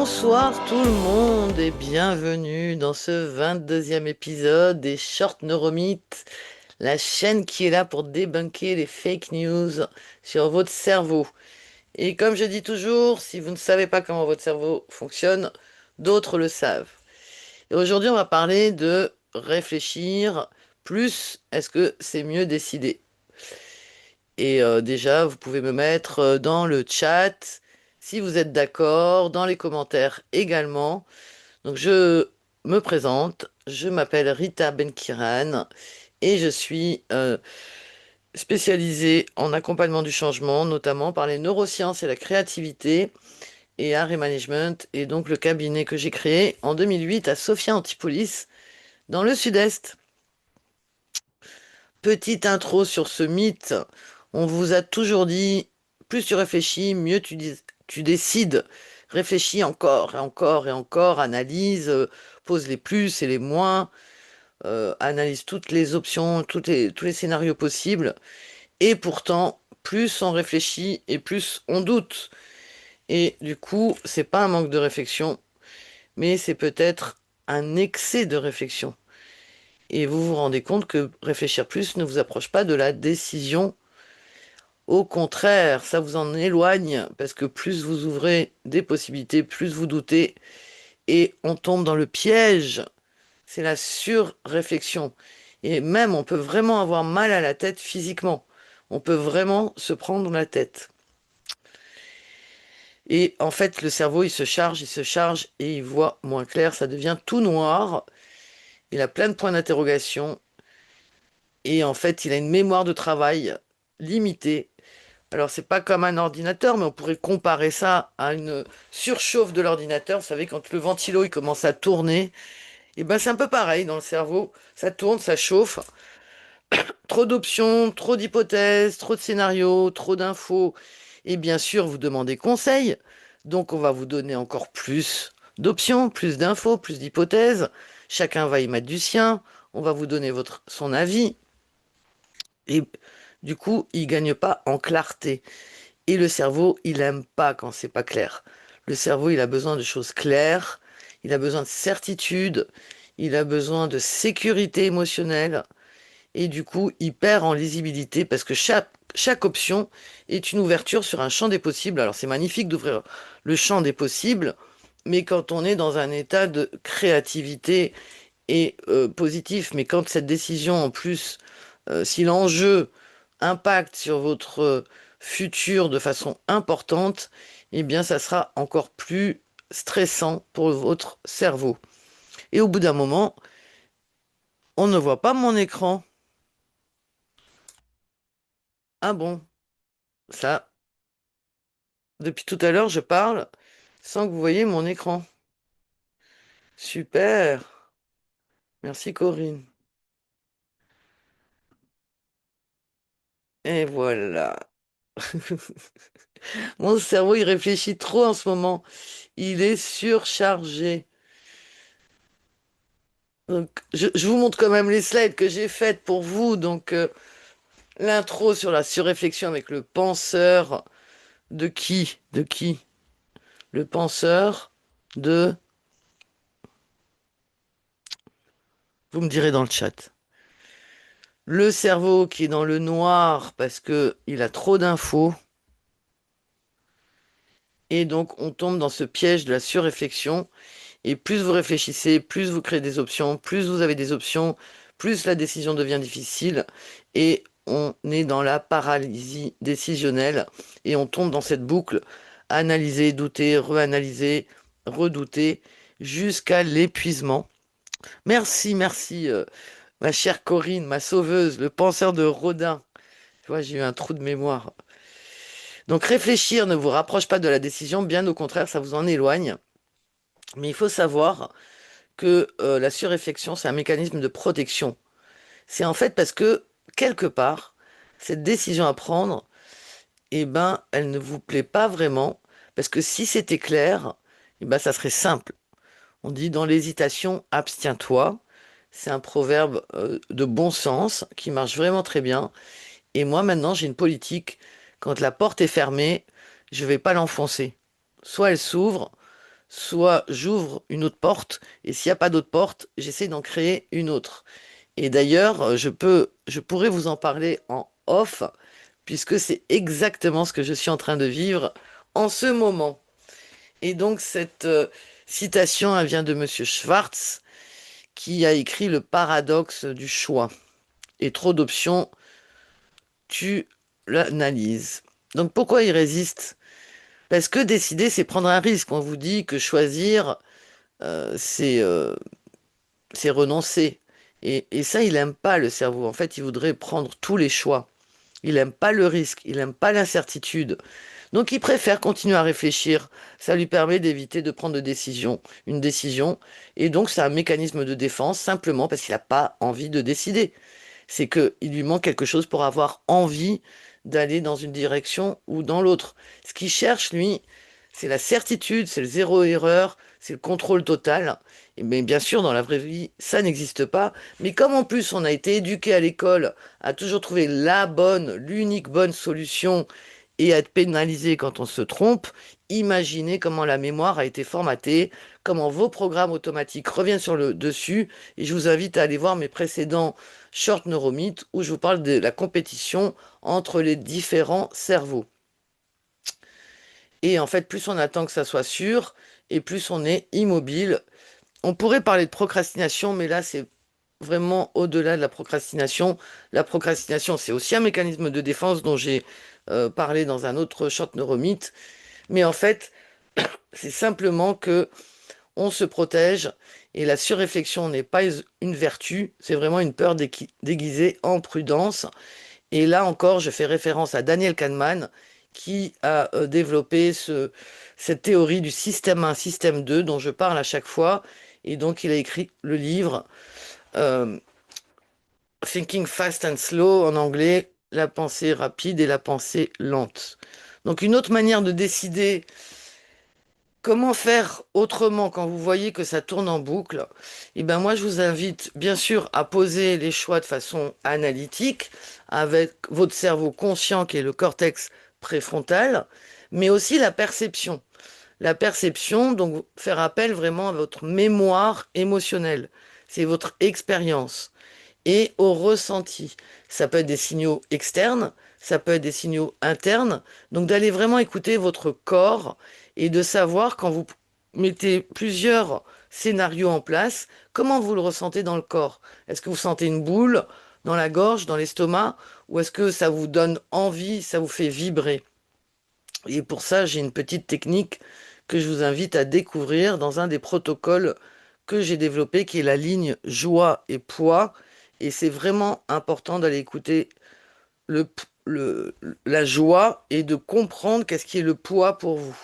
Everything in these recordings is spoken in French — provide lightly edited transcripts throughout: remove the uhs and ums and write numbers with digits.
Bonsoir tout le monde et bienvenue dans ce 22e épisode des Short Neuromythes, la chaîne qui est là pour débunker les fake news sur votre cerveau. Et comme je dis toujours, si vous ne savez pas comment votre cerveau fonctionne, d'autres le savent. Et aujourd'hui, on va parler de réfléchir plus, est-ce que c'est mieux décider? Et déjà, vous pouvez me mettre dans le chat si vous êtes d'accord, dans les commentaires également. Donc je me présente, je m'appelle Rita Benkiran et je suis spécialisée en accompagnement du changement, notamment par les neurosciences et la créativité et art et management, et donc le cabinet que j'ai créé en 2008 à Sophia Antipolis, dans le sud-est. Petite intro sur ce mythe, on vous a toujours dit, plus tu réfléchis, mieux tu décides. Réfléchis encore et encore et encore, analyse, pose les plus et les moins, analyse toutes les options, tous les scénarios possibles. Et pourtant, plus on réfléchit et plus on doute. Et du coup, c'est pas un manque de réflexion, mais c'est peut-être un excès de réflexion. Et vous vous rendez compte que réfléchir plus ne vous approche pas de la décision. Au contraire, ça vous en éloigne parce que plus vous ouvrez des possibilités, plus vous doutez et on tombe dans le piège. C'est la surréflexion. Et même, on peut vraiment avoir mal à la tête physiquement. On peut vraiment se prendre la tête. Et en fait, le cerveau, il se charge et il voit moins clair. Ça devient tout noir. Il a plein de points d'interrogation. Et en fait, il a une mémoire de travail limitée. Alors, c'est pas comme un ordinateur, mais on pourrait comparer ça à une surchauffe de l'ordinateur. Vous savez, quand le ventilo il commence à tourner, et ben c'est un peu pareil dans le cerveau. Ça tourne, ça chauffe. Trop d'options, trop d'hypothèses, trop de scénarios, trop d'infos. Et bien sûr, vous demandez conseil. Donc, on va vous donner encore plus d'options, plus d'infos, plus d'hypothèses. Chacun va y mettre du sien. On va vous donner son avis. Et du coup, il gagne pas en clarté. Et le cerveau, il aime pas quand c'est pas clair. Le cerveau, il a besoin de choses claires. Il a besoin de certitude. Il a besoin de sécurité émotionnelle. Et du coup, il perd en lisibilité parce que chaque option est une ouverture sur un champ des possibles. Alors, c'est magnifique d'ouvrir le champ des possibles, mais quand on est dans un état de créativité et positif, mais quand cette décision, en plus, si l'enjeu impacte sur votre futur de façon importante, eh bien, ça sera encore plus stressant pour votre cerveau. Et au bout d'un moment, on ne voit pas mon écran. Ah bon, ça. Depuis tout à l'heure, je parle sans que vous voyez mon écran. Super. Merci Corinne. Et voilà. Mon cerveau, il réfléchit trop en ce moment. Il est surchargé. Donc, je vous montre quand même les slides que j'ai faites pour vous. Donc, l'intro sur la surréflexion avec le penseur de qui? De qui? Le penseur de... Vous me direz dans le chat. Le cerveau qui est dans le noir parce que il a trop d'infos. Et donc, on tombe dans ce piège de la surréflexion. Et plus vous réfléchissez, plus vous créez des options, plus vous avez des options, plus la décision devient difficile. Et on est dans la paralysie décisionnelle. Et on tombe dans cette boucle. Analyser, douter, reanalyser, redouter, jusqu'à l'épuisement. Merci, merci, ma chère Corinne, ma sauveuse, le penseur de Rodin. Tu vois, j'ai eu un trou de mémoire. Donc réfléchir ne vous rapproche pas de la décision, bien au contraire, ça vous en éloigne. Mais il faut savoir que la surréflexion, c'est un mécanisme de protection. C'est en fait parce que, quelque part, cette décision à prendre, eh ben, elle ne vous plaît pas vraiment. Parce que si c'était clair, eh ben, ça serait simple. On dit dans l'hésitation, abstiens-toi. C'est un proverbe de bon sens qui marche vraiment très bien. Et moi, maintenant, j'ai une politique. Quand la porte est fermée, je vais pas l'enfoncer. Soit elle s'ouvre, soit j'ouvre une autre porte, et s'il n'y a pas d'autre porte, j'essaie d'en créer une autre. Et d'ailleurs, je pourrais vous en parler en off, puisque c'est exactement ce que je suis en train de vivre en ce moment. Et donc, cette citation, elle vient de Monsieur Schwartz, qui a écrit Le paradoxe du choix. Et trop d'options, tu l'analyses. Donc, pourquoi il résiste? Parce que décider, c'est prendre un risque. On vous dit que choisir, euh, c'est euh, c'est renoncer. Et ça, il aime pas le cerveau. En fait, il voudrait prendre tous les choix. Il aime pas le risque, il aime pas l'incertitude. Donc, il préfère continuer à réfléchir. Ça lui permet d'éviter de prendre une décision. Et donc, c'est un mécanisme de défense simplement parce qu'il n'a pas envie de décider. C'est qu'il lui manque quelque chose pour avoir envie d'aller dans une direction ou dans l'autre. Ce qu'il cherche, lui, c'est la certitude, c'est le zéro erreur, c'est le contrôle total. Mais bien sûr, dans la vraie vie, ça n'existe pas. Mais comme en plus on a été éduqué à l'école à toujours trouver la bonne, l'unique bonne solution et à être pénalisé quand on se trompe, imaginez comment la mémoire a été formatée, comment vos programmes automatiques reviennent sur le dessus. Et je vous invite à aller voir mes précédents Short Neuromythes où je vous parle de la compétition entre les différents cerveaux. Et en fait, plus on attend que ça soit sûr, et plus on est immobile. On pourrait parler de procrastination, mais là, c'est vraiment au-delà de la procrastination. La procrastination, c'est aussi un mécanisme de défense dont j'ai parlé dans un autre short neuromythe. Mais en fait, c'est simplement que on se protège et la surréflexion n'est pas une vertu, c'est vraiment une peur déguisée en prudence. Et là encore, je fais référence à Daniel Kahneman qui a développé cette théorie du système 1, système 2 dont je parle à chaque fois. Et donc, il a écrit le livre euh, Thinking Fast and Slow en anglais, la pensée rapide et la pensée lente. Donc, une autre manière de décider comment faire autrement quand vous voyez que ça tourne en boucle? Eh ben moi, je vous invite bien sûr à poser les choix de façon analytique avec votre cerveau conscient qui est le cortex préfrontal, mais aussi la perception. La perception, donc faire appel vraiment à votre mémoire émotionnelle. C'est votre expérience et au ressenti. Ça peut être des signaux externes, ça peut être des signaux internes. Donc d'aller vraiment écouter votre corps et de savoir quand vous mettez plusieurs scénarios en place, comment vous le ressentez dans le corps. Est-ce que vous sentez une boule dans la gorge, dans l'estomac, ou est-ce que ça vous donne envie, ça vous fait vibrer? Et pour ça, j'ai une petite technique que je vous invite à découvrir dans un des protocoles que j'ai développé, qui est la ligne joie et poids. Et c'est vraiment important d'aller écouter le, la joie et de comprendre qu'est-ce qui est le poids pour vous.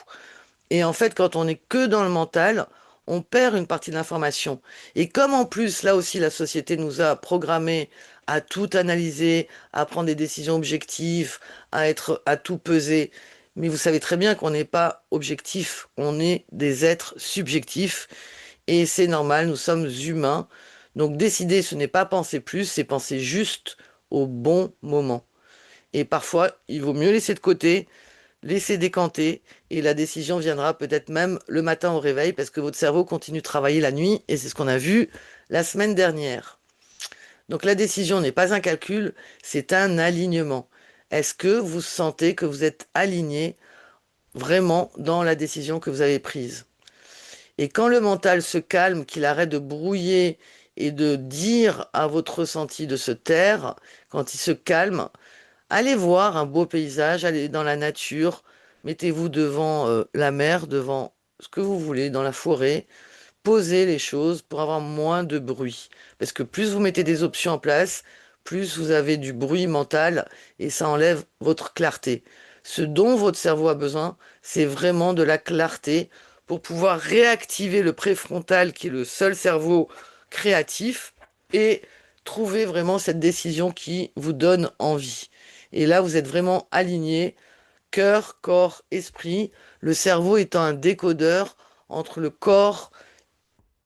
Et en fait, quand on n'est que dans le mental, on perd une partie de l'information. Et comme en plus, là aussi, la société nous a programmés à tout analyser, à prendre des décisions objectives, à tout peser. Mais vous savez très bien qu'on n'est pas objectif, on est des êtres subjectifs. Et c'est normal, nous sommes humains. Donc décider, ce n'est pas penser plus, c'est penser juste au bon moment. Et parfois, il vaut mieux laisser de côté, laisser décanter, et la décision viendra peut-être même le matin au réveil, parce que votre cerveau continue de travailler la nuit, et c'est ce qu'on a vu la semaine dernière. Donc la décision n'est pas un calcul, c'est un alignement. Est-ce que vous sentez que vous êtes aligné vraiment dans la décision que vous avez prise? Et quand le mental se calme, qu'il arrête de brouiller et de dire à votre ressenti de se taire, quand il se calme, allez voir un beau paysage, allez dans la nature, mettez-vous devant la mer, devant ce que vous voulez, dans la forêt, posez les choses pour avoir moins de bruit. Parce que plus vous mettez des options en place, plus vous avez du bruit mental et ça enlève votre clarté. Ce dont votre cerveau a besoin, c'est vraiment de la clarté pour pouvoir réactiver le préfrontal qui est le seul cerveau créatif et trouver vraiment cette décision qui vous donne envie. Et là, vous êtes vraiment aligné, cœur, corps, esprit, le cerveau étant un décodeur entre le corps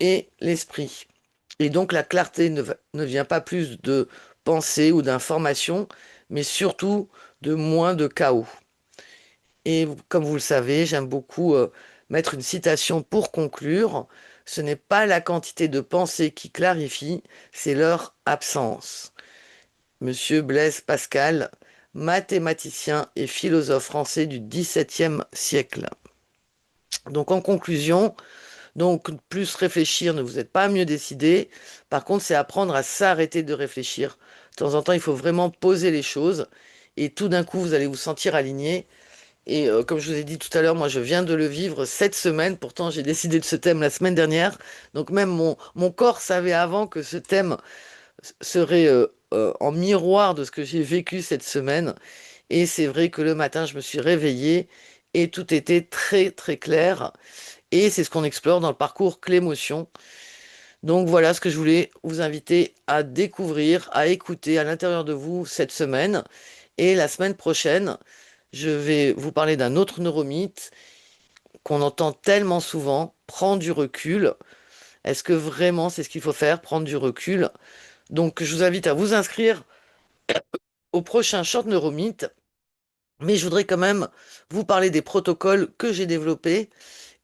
et l'esprit. Et donc la clarté ne vient pas plus de pensée ou d'information, mais surtout de moins de chaos. Et comme vous le savez, j'aime beaucoup mettre une citation pour conclure. Ce n'est pas la quantité de pensée qui clarifie, c'est leur absence. Monsieur Blaise Pascal, mathématicien et philosophe français du XVIIe siècle. Donc en conclusion, donc plus réfléchir ne vous êtes pas mieux décidé. Par contre, c'est apprendre à s'arrêter de réfléchir. De temps en temps, il faut vraiment poser les choses et tout d'un coup, vous allez vous sentir aligné. Et comme je vous ai dit tout à l'heure, moi, je viens de le vivre cette semaine. Pourtant, j'ai décidé de ce thème la semaine dernière. Donc même mon corps savait avant que ce thème serait en miroir de ce que j'ai vécu cette semaine. Et c'est vrai que le matin, je me suis réveillée et tout était très très clair. Et c'est ce qu'on explore dans le parcours Clémotion. Donc voilà ce que je voulais vous inviter à découvrir, à écouter à l'intérieur de vous cette semaine. Et la semaine prochaine, je vais vous parler d'un autre neuromythe qu'on entend tellement souvent, prendre du recul. Est-ce que vraiment c'est ce qu'il faut faire, prendre du recul? Donc je vous invite à vous inscrire au prochain Short Neuromythe. Mais je voudrais quand même vous parler des protocoles que j'ai développés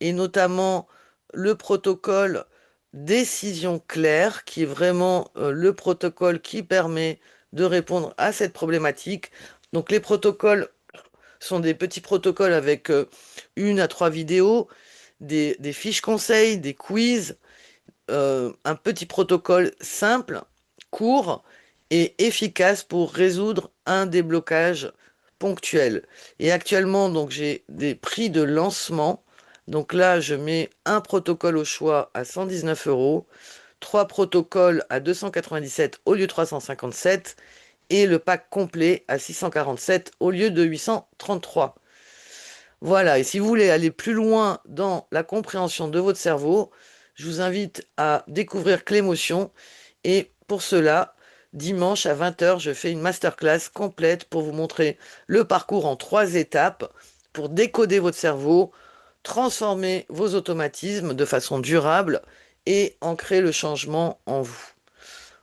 et notamment le protocole décision claire qui est vraiment le protocole qui permet de répondre à cette problématique. Donc les protocoles sont des petits protocoles avec une à trois vidéos, des fiches conseils, des quiz, un petit protocole simple, court et efficace pour résoudre un déblocage ponctuel. Et actuellement, donc j'ai des prix de lancement. Donc là, je mets un protocole au choix à 119 euros, trois protocoles à 297 au lieu de 357 et le pack complet à 647 au lieu de 833. Voilà, et si vous voulez aller plus loin dans la compréhension de votre cerveau, je vous invite à découvrir Clémotion. Et pour cela, dimanche à 20 heures, je fais une masterclass complète pour vous montrer le parcours en trois étapes pour décoder votre cerveau, transformer vos automatismes de façon durable et ancrer le changement en vous.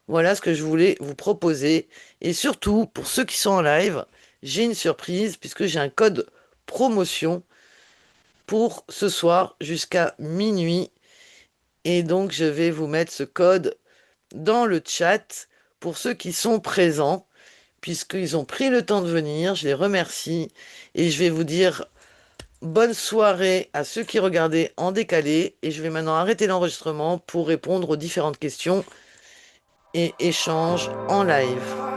Voilà ce que je voulais vous proposer. Et surtout, pour ceux qui sont en live, j'ai une surprise puisque j'ai un code promotion pour ce soir jusqu'à minuit. Et donc, je vais vous mettre ce code dans le chat pour ceux qui sont présents, puisqu'ils ont pris le temps de venir. Je les remercie. Et je vais vous dire bonne soirée à ceux qui regardaient en décalé. Et je vais maintenant arrêter l'enregistrement pour répondre aux différentes questions et échanges en live.